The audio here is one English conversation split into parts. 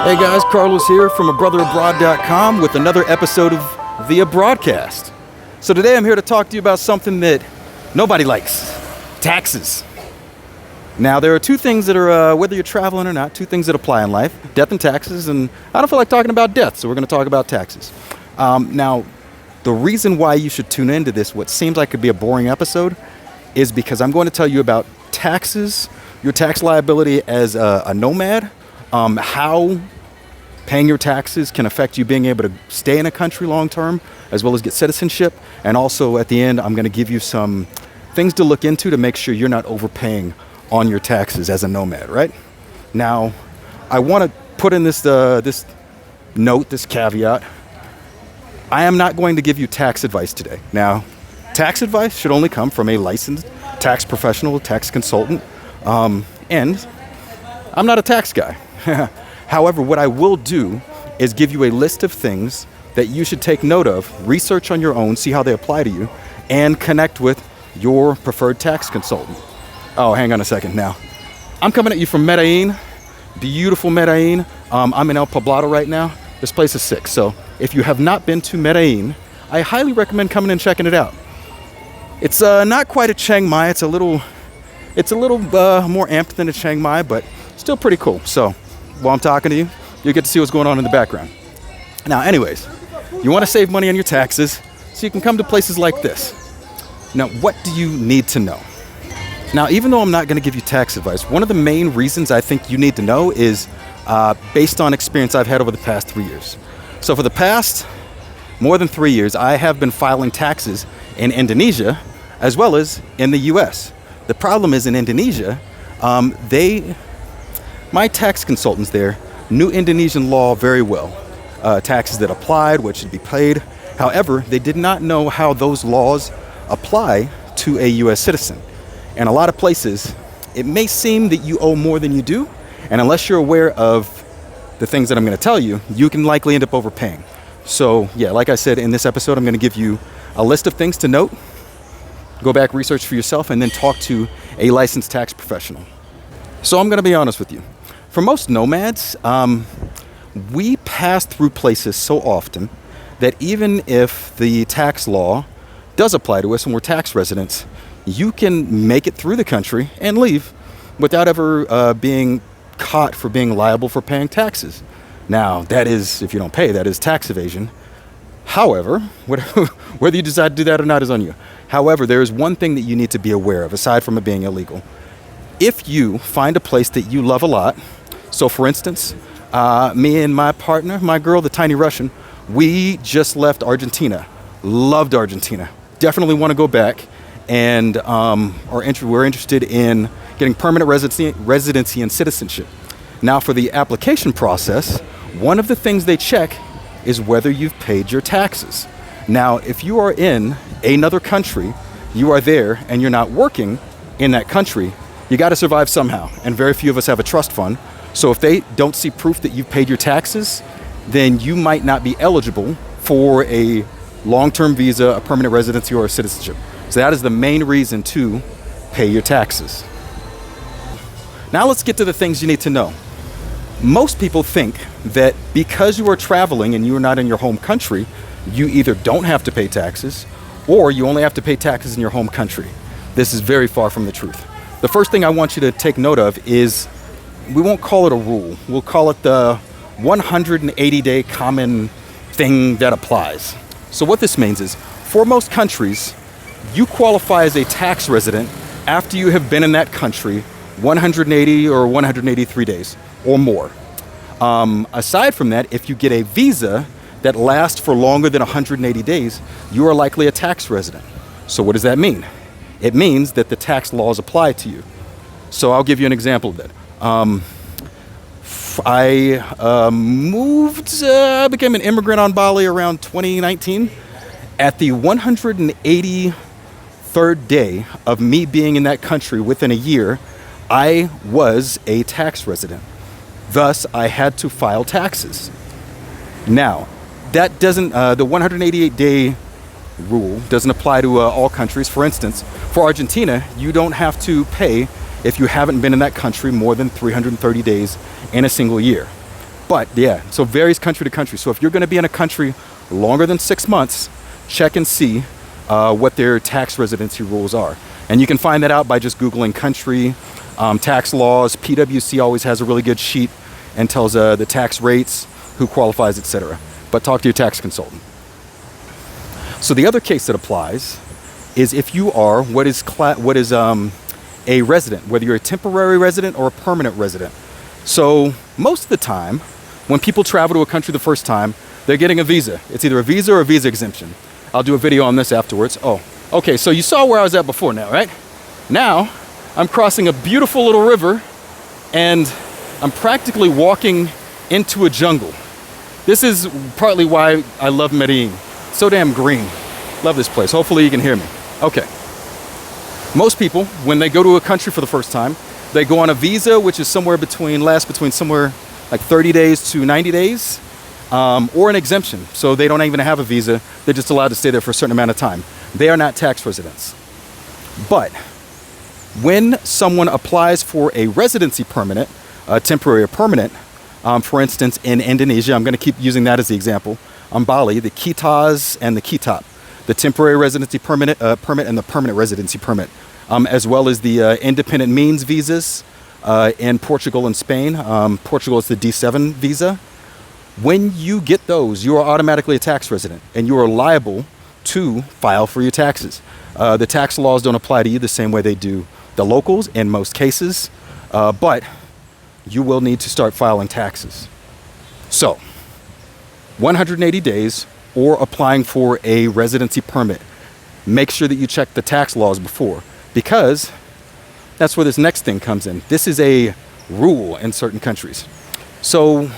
Hey guys, Carlos here from Abroadcast with another episode of the Abroadcast. So today I'm here to talk to you about something that nobody likes: taxes. Now there are two things that are, whether you're traveling or not, two things that apply in life: death and taxes. And I don't feel like talking about death, so we're going to talk about taxes. Now, the reason why you should tune into this, what seems like could be a boring episode, is because I'm going to tell you about taxes, your tax liability as a nomad, how paying your taxes can affect you being able to stay in a country long term, as well as get citizenship. And also at the end, I'm going to give you some things to look into to make sure you're not overpaying on your taxes as a nomad, right? Now, I want to put in this note, this caveat. I am not going to give you tax advice today. Now, tax advice should only come from a licensed tax professional, tax consultant, and I'm not a tax guy. However, what I will do is give you a list of things that you should take note of, research on your own, see how they apply to you, and connect with your preferred tax consultant. Oh, hang on a second now. I'm coming at you from Medellin, beautiful Medellin. I'm in El Poblado right now. This place is sick. So if you have not been to Medellin, I highly recommend coming and checking it out. It's not quite a Chiang Mai. It's a little more amped than a Chiang Mai, but still pretty cool. So while I'm talking to you, you get to see what's going on in the background. Now, anyways, you want to save money on your taxes, so you can come to places like this. Now, what do you need to know? Now, even though I'm not going to give you tax advice, one of the main reasons I think you need to know is based on experience I've had over the past 3 years. So for the past more than 3 years, I have been filing taxes in Indonesia as well as in the US. The problem is in Indonesia, my tax consultants there knew Indonesian law very well. Taxes that applied, what should be paid. However, they did not know how those laws apply to a US citizen. And a lot of places, it may seem that you owe more than you do, and unless you're aware of the things that I'm going to tell you, you can likely end up overpaying. So yeah, like I said, in this episode, I'm going to give you a list of things to note, go back, research for yourself, and then talk to a licensed tax professional. So I'm going to be honest with you. For most nomads, we pass through places so often that even if the tax law does apply to us and we're tax residents, you can make it through the country and leave without ever being caught for being liable for paying taxes. Now, that is, if you don't pay, that is tax evasion. However, whether you decide to do that or not is on you. However, there is one thing that you need to be aware of, aside from it being illegal. If you find a place that you love a lot, so for instance, me and my partner, my girl, the tiny Russian, we just left Argentina. Loved Argentina. Definitely want to go back, and we're interested in getting permanent residency and citizenship. Now, for the application process, one of the things they check is whether you've paid your taxes. Now, if you are in another country, you are there and you're not working in that country, you got to survive somehow, and very few of us have a trust fund. So if they don't see proof that you've paid your taxes, then you might not be eligible for a long-term visa, a permanent residency, or a citizenship. So that is the main reason to pay your taxes. Now let's get to the things you need to know. Most people think that because you are traveling and you are not in your home country, you either don't have to pay taxes or you only have to pay taxes in your home country. This is very far from the truth. The first thing I want you to take note of is, we won't call it a rule. We'll call it the 180-day common thing that applies. So what this means is, for most countries, you qualify as a tax resident after you have been in that country 180 or 183 days or more. Aside from that, if you get a visa that lasts for longer than 180 days, you are likely a tax resident. So what does that mean? It means that the tax laws apply to you. So I'll give you an example of that. I became an immigrant on Bali around 2019. At the 183rd day of me being in that country within a year, I was a tax resident. Thus, I had to file taxes. Now, that doesn't, the 188-day rule doesn't apply to all countries. For instance, for Argentina, you don't have to pay if you haven't been in that country more than 330 days in a single year. But yeah, so varies country to country. So if you're going to be in a country longer than 6 months, check and see what their tax residency rules are. And you can find that out by just Googling country tax laws. PwC always has a really good sheet and tells the tax rates, who qualifies, etc. But talk to your tax consultant. So the other case that applies is if you are what is a resident, whether you're a temporary resident or a permanent resident. So most of the time, when people travel to a country the first time, they're getting a visa. It's either a visa or a visa exemption. I'll do a video on this afterwards. Oh, okay, so you saw where I was at before now, right? Now, I'm crossing a beautiful little river, and I'm practically walking into a jungle. This is partly why I love Medellin. So damn green. Love this place. Hopefully you can hear me. Okay. Most people, when they go to a country for the first time, they go on a visa, which is lasts between somewhere like 30 days to 90 days, or an exemption. So they don't even have a visa. They're just allowed to stay there for a certain amount of time. They are not tax residents. But when someone applies for a residency permit, temporary or permanent, for instance, in Indonesia, I'm going to keep using that as the example. On Bali, the Kitas and the Kitap, the temporary residency permit and the permanent residency permit, as well as the independent means visas in Portugal and Spain. Portugal is the D7 visa. When you get those, you are automatically a tax resident, and you are liable to file for your taxes. The tax laws don't apply to you the same way they do the locals in most cases, but you will need to start filing taxes. So, 180 days or applying for a residency permit. Make sure that you check the tax laws before, because that's where this next thing comes in. This is a rule in certain countries. So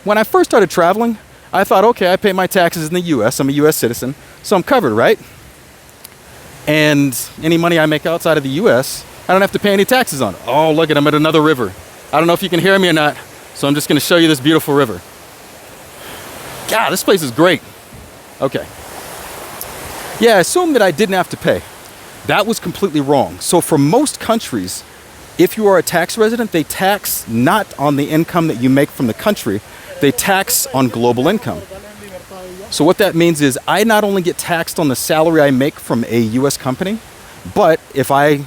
when I first started traveling, I thought, okay, I pay my taxes in the US, I'm a US citizen, so I'm covered, right? And any money I make outside of the US, I don't have to pay any taxes on it. Oh, look at, I'm at another river. I don't know if you can hear me or not, so I'm just gonna show you this beautiful river. God, this place is great. Okay. Yeah, I assumed that I didn't have to pay. That was completely wrong. So for most countries, if you are a tax resident, they tax not on the income that you make from the country, they tax on global income. So what that means is I not only get taxed on the salary I make from a US company, but if I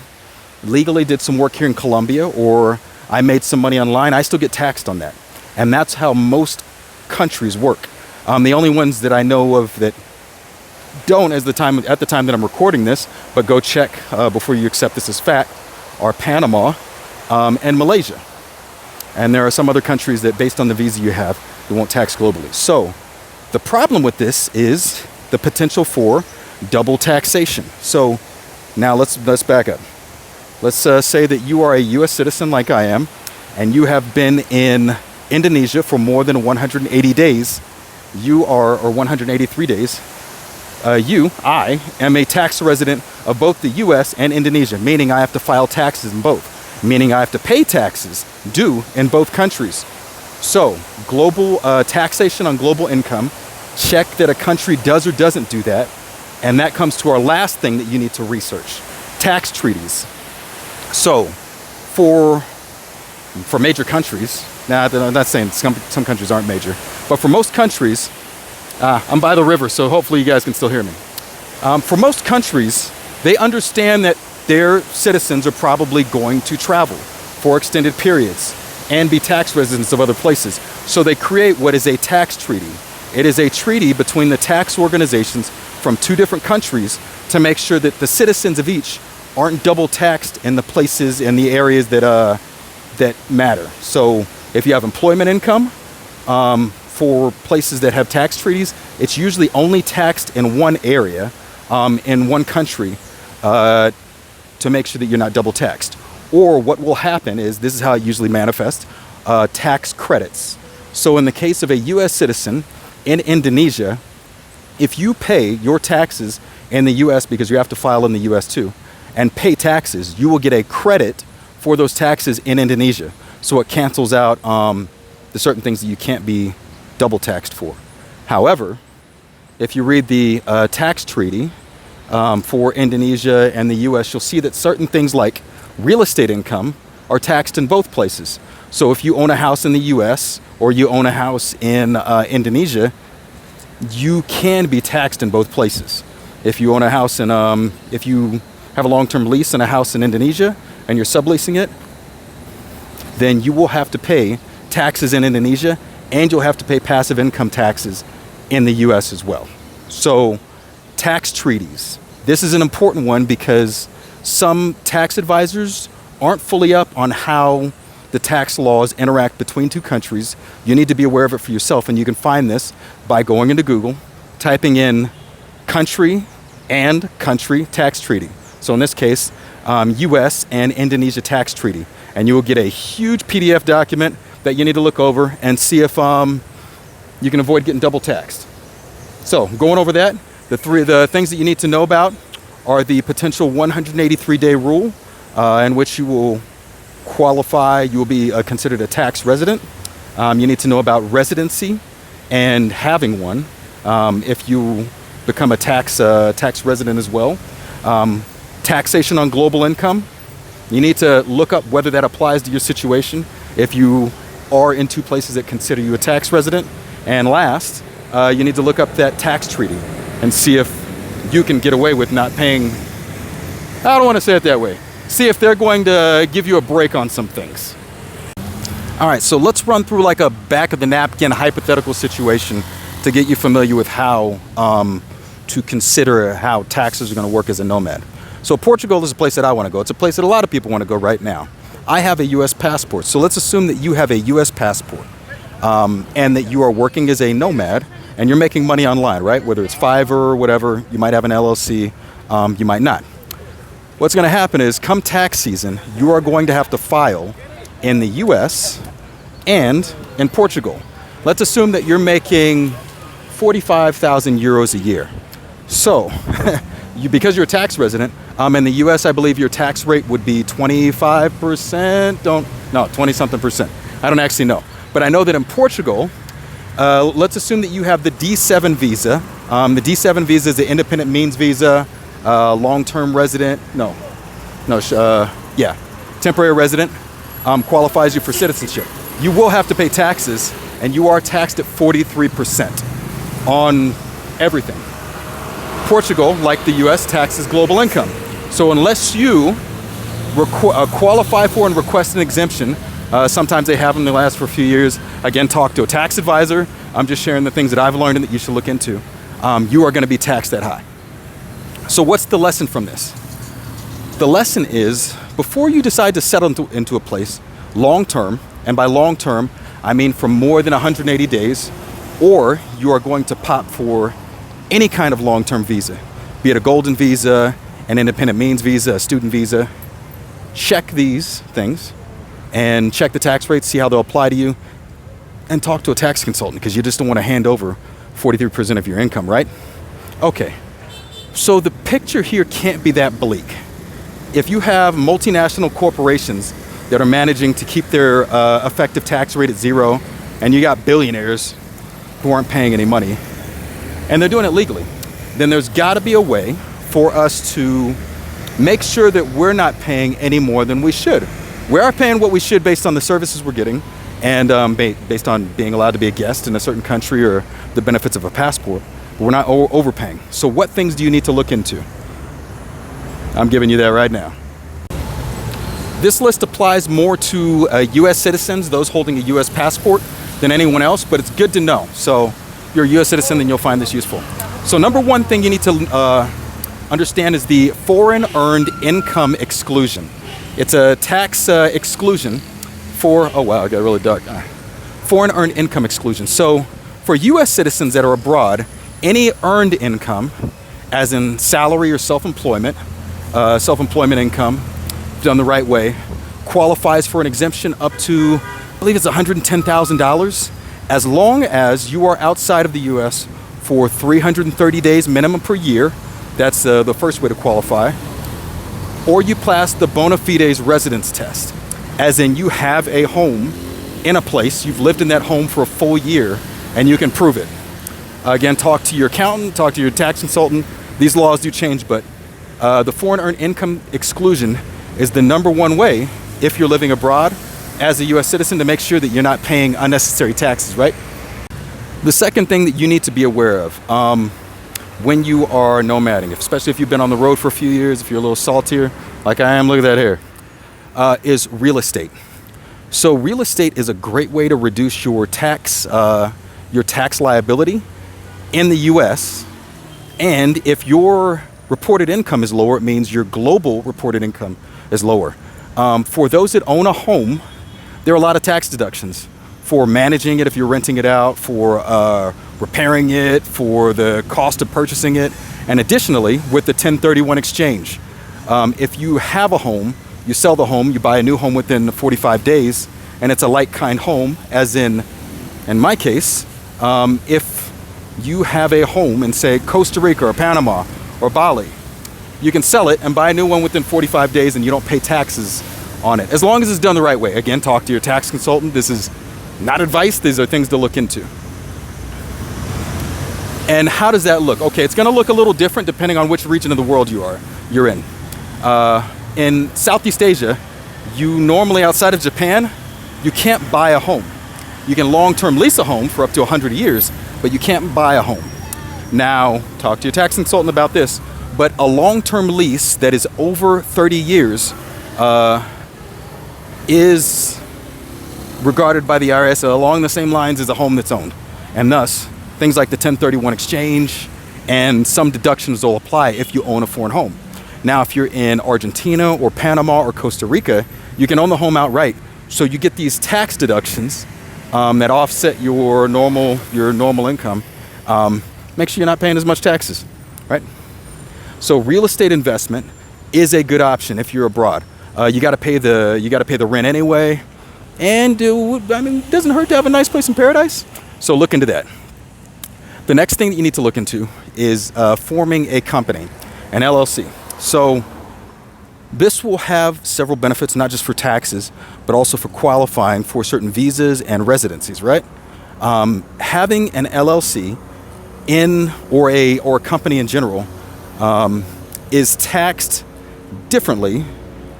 legally did some work here in Colombia or I made some money online, I still get taxed on that. And that's how most countries work. The only ones that I know of that don't at the time that I'm recording this, but go check before you accept this as fact, are Panama and Malaysia. And there are some other countries that, based on the visa you have, they won't tax globally. So the problem with this is the potential for double taxation. So now let's back up. Let's say that you are a U.S. citizen like I am, and you have been in Indonesia for more than 180 days. Or 183 days. I am a tax resident of both the U.S. and Indonesia, meaning I have to file taxes in both, meaning I have to pay taxes due in both countries. So, global taxation on global income, check that a country does or doesn't do that, and that comes to our last thing that you need to research, tax treaties. So, for major countries, now I'm not saying some countries aren't major, but for most countries, I'm by the river, so hopefully you guys can still hear me. For most countries, they understand that their citizens are probably going to travel for extended periods and be tax residents of other places. So they create what is a tax treaty. It is a treaty between the tax organizations from two different countries to make sure that the citizens of each aren't double taxed in the places and the areas that matter. So if you have employment income, for places that have tax treaties, it's usually only taxed in one area, in one country, to make sure that you're not double taxed. Or what will happen is, this is how it usually manifests, tax credits. So in the case of a US citizen in Indonesia, if you pay your taxes in the US, because you have to file in the US too, and pay taxes, you will get a credit for those taxes in Indonesia. So it cancels out the certain things that you can't be double taxed for. However, if you read the tax treaty for Indonesia and the US, you'll see that certain things like real estate income are taxed in both places. So if you own a house in the US or you own a house in Indonesia, you can be taxed in both places. If you own a house in, if you have a long-term lease in a house in Indonesia and you're subleasing it, then you will have to pay taxes in Indonesia and you'll have to pay passive income taxes in the US as well. So tax treaties. This is an important one because some tax advisors aren't fully up on how the tax laws interact between two countries. You need to be aware of it for yourself, and you can find this by going into Google, typing in country and country tax treaty. So in this case, US and Indonesia tax treaty. And you will get a huge PDF document that you need to look over and see if you can avoid getting double taxed. So going over that, the things that you need to know about are the potential 183-day rule in which you will qualify, you will be considered a tax resident. You need to know about residency and having one if you become a tax resident as well. Taxation on global income. You need to look up whether that applies to your situation if you are in two places that consider you a tax resident. And last, you need to look up that tax treaty and see if you can get away with not paying. I don't want to say it that way. See if they're going to give you a break on some things. All right, so let's run through like a back of the napkin hypothetical situation to get you familiar with how to consider how taxes are going to work as a nomad. So Portugal is a place that I want to go. It's a place that a lot of people want to go right now. I have a US passport. So let's assume that you have a US passport and that you are working as a nomad and you're making money online, right? Whether it's Fiverr or whatever, you might have an LLC, you might not. What's going to happen is come tax season, you are going to have to file in the US and in Portugal. Let's assume that you're making 45,000 euros a year. So because you're a tax resident, in the US, I believe your tax rate would be 25%, 20-something%. I don't actually know. But I know that in Portugal, let's assume that you have the D7 visa. The D7 visa is the independent means visa, long-term resident, temporary resident, qualifies you for citizenship. You will have to pay taxes, and you are taxed at 43% on everything. Portugal, like the US, taxes global income. So unless you qualify for and request an exemption, sometimes they have them, they last for a few years. Again, talk to a tax advisor. I'm just sharing the things that I've learned and that you should look into. You are going to be taxed that high. So what's the lesson from this? The lesson is, before you decide to settle into a place long term, and by long term, I mean for more than 180 days, or you are going to pop for any kind of long-term visa, be it a golden visa, an independent means visa, a student visa, check these things and check the tax rates, see how they'll apply to you, and talk to a tax consultant because you just don't want to hand over 43% of your income, right? Okay, so the picture here can't be that bleak. If you have multinational corporations that are managing to keep their effective tax rate at zero, and you got billionaires who aren't paying any money, and they're doing it legally, then there's got to be a way for us to make sure that we're not paying any more than we should. We are paying what we should based on the services we're getting and based on being allowed to be a guest in a certain country or the benefits of a passport, but we're not overpaying. So what things do you need to look into? I'm giving you that right now. This list applies more to US citizens, those holding a US passport, than anyone else, but it's good to know. So if you're a US citizen, then you'll find this useful. So number one thing you need to understand is the foreign earned income exclusion. It's a tax exclusion for, oh wow, it got really dark. Foreign earned income exclusion. So for US citizens that are abroad, any earned income, as in salary or self-employment income, done the right way, qualifies for an exemption up to, I believe it's $110,000, as long as you are outside of the US for 330 days minimum per year. That's the first way to qualify. Or you pass the bona fides residence test, as in you have a home in a place, you've lived in that home for a full year, and you can prove it. Again, talk to your accountant, talk to your tax consultant. These laws do change, but the foreign earned income exclusion is the number one way if you're living abroad as a U.S. citizen to make sure that you're not paying unnecessary taxes, right? The second thing that you need to be aware of when you are nomading, especially if you've been on the road for a few years, if you're a little saltier, like I am, look at that hair, is real estate. So real estate is a great way to reduce your tax liability in the U.S. And if your reported income is lower, it means your global reported income is lower. For those that own a home, there are a lot of tax deductions for managing it if you're renting it out, for repairing it, for the cost of purchasing it, and additionally with the 1031 exchange. If you have a home, you sell the home, you buy a new home within 45 days, and it's a like-kind home, as in my case, if you have a home in, say, Costa Rica or Panama or Bali, you can sell it and buy a new one within 45 days and you don't pay taxes on it, as long as it's done the right way. Again, talk to your tax consultant. This is not advice, these are things to look into. And how does that look? Okay, it's gonna look a little different depending on which region of the world you're in. In Southeast Asia, you normally, outside of Japan, you can't buy a home. You can long-term lease a home for up to 100 years, but you can't buy a home. Now, talk to your tax consultant about this, but a long-term lease that is over 30 years is regarded by the IRS along the same lines as a home that's owned. And thus, things like the 1031 exchange and some deductions will apply if you own a foreign home. Now, if you're in Argentina or Panama or Costa Rica, you can own the home outright. So you get these tax deductions that offset your normal income. Make sure you're not paying as much taxes, right? So real estate investment is a good option if you're abroad. You got to pay the rent anyway, and it doesn't hurt to have a nice place in paradise. So look into that. The next thing that you need to look into is forming a company, an LLC. So this will have several benefits, not just for taxes, but also for qualifying for certain visas and residencies, right? Having an LLC or a company in general is taxed differently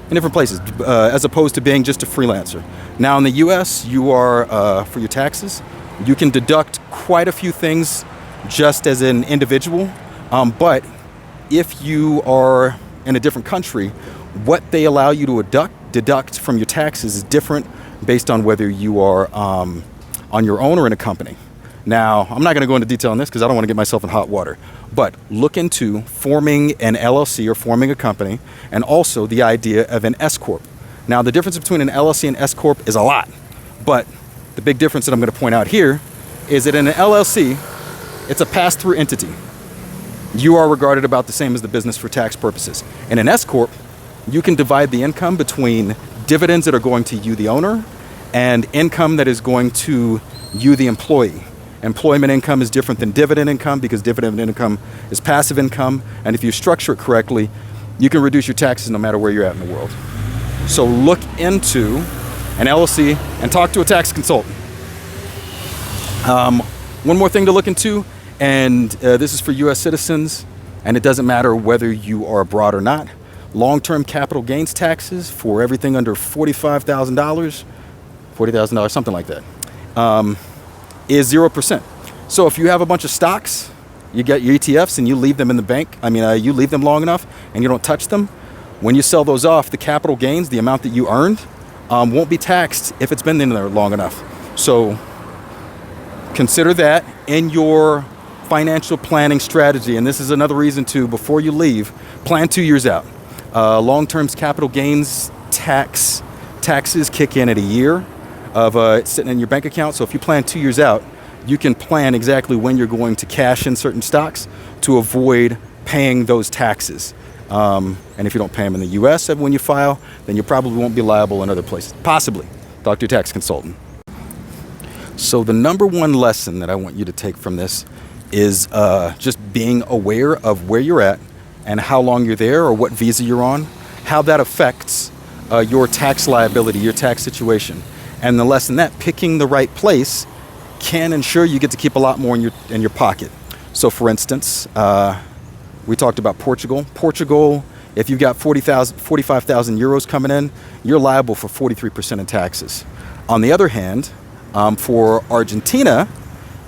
in different places, as opposed to being just a freelancer. Now in the US, you are, for your taxes, you can deduct quite a few things just as an individual, but if you are in a different country, what they allow you to deduct from your taxes is different based on whether you are on your own or in a company. Now, I'm not going to go into detail on this because I don't want to get myself in hot water, but look into forming an LLC or forming a company, and also the idea of an S Corp. Now, the difference between an LLC and S Corp is a lot, but the big difference that I'm going to point out here is that in an LLC, it's a pass-through entity. You are regarded about the same as the business for tax purposes. In an S Corp, you can divide the income between dividends that are going to you, the owner, and income that is going to you, the employee. Employment income is different than dividend income because dividend income is passive income, and if you structure it correctly, you can reduce your taxes no matter where you're at in the world. So look into an LLC and talk to a tax consultant. One more thing to look into, and this is for US citizens, and it doesn't matter whether you are abroad or not. Long-term capital gains taxes for everything under $45,000, $40,000, something like that, is 0%. So if you have a bunch of stocks, you get your ETFs and you leave them in the bank, you leave them long enough and you don't touch them, when you sell those off, the capital gains, the amount that you earned, won't be taxed if it's been in there long enough. So consider that in your financial planning strategy. And this is another reason to, before you leave, plan 2 years out. Long-term capital gains taxes kick in at a year of sitting in your bank account. So if you plan 2 years out, you can plan exactly when you're going to cash in certain stocks to avoid paying those taxes. And if you don't pay them in the US when you file, then you probably won't be liable in other places. Possibly. Talk to your tax consultant. So the number one lesson that I want you to take from this is just being aware of where you're at and how long you're there or what visa you're on, how that affects your tax liability, your tax situation. And the lesson that picking the right place can ensure you get to keep a lot more in your pocket. So for instance, we talked about Portugal. Portugal If you've got 45,000 euros coming in, you're liable for 43% in taxes. On the other hand, for Argentina,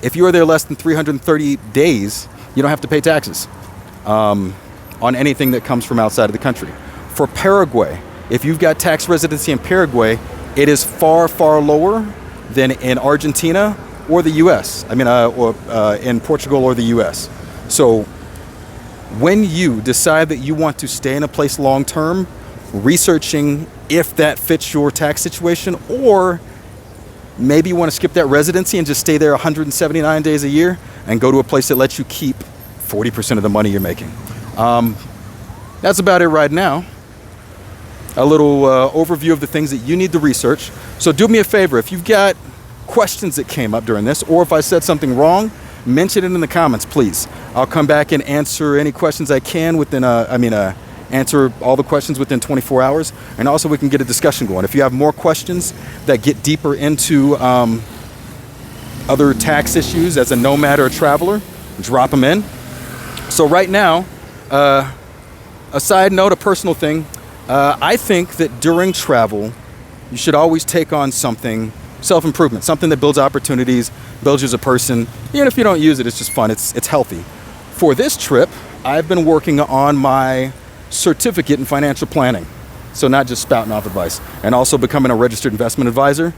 if you're there less than 330 days, you don't have to pay taxes on anything that comes from outside of the country. For Paraguay, if you've got tax residency in Paraguay, it is far, far lower than in Argentina or the US. Or in Portugal or the US. So when you decide that you want to stay in a place long term, researching if that fits your tax situation, or maybe you want to skip that residency and just stay there 179 days a year and go to a place that lets you keep 40% of the money you're making. That's about it right now. A little overview of the things that you need to research. So do me a favor, if you've got questions that came up during this, or if I said something wrong, mention it in the comments, please. I'll come back and answer any questions I can within, answer all the questions within 24 hours. And also we can get a discussion going. If you have more questions that get deeper into other tax issues as a nomad or a traveler, drop them in. So right now, a side note, a personal thing, I think that during travel, you should always take on something, self-improvement, something that builds opportunities, builds you as a person. Even if you don't use it, it's just fun, it's healthy. For this trip, I've been working on my certificate in financial planning. So not just spouting off advice, and also becoming a registered investment advisor.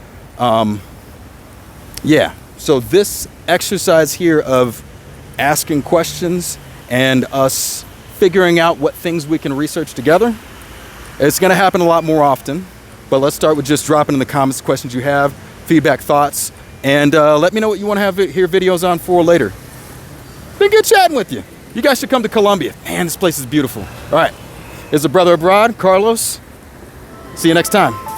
So this exercise here of asking questions and us figuring out what things we can research together, it's gonna happen a lot more often. But let's start with just dropping in the comments questions you have, feedback, thoughts, and let me know what you want to have here videos on for later. Been good chatting with you. You guys should come to Colombia. Man, this place is beautiful. All right, it's a brother abroad, Carlos. See you next time.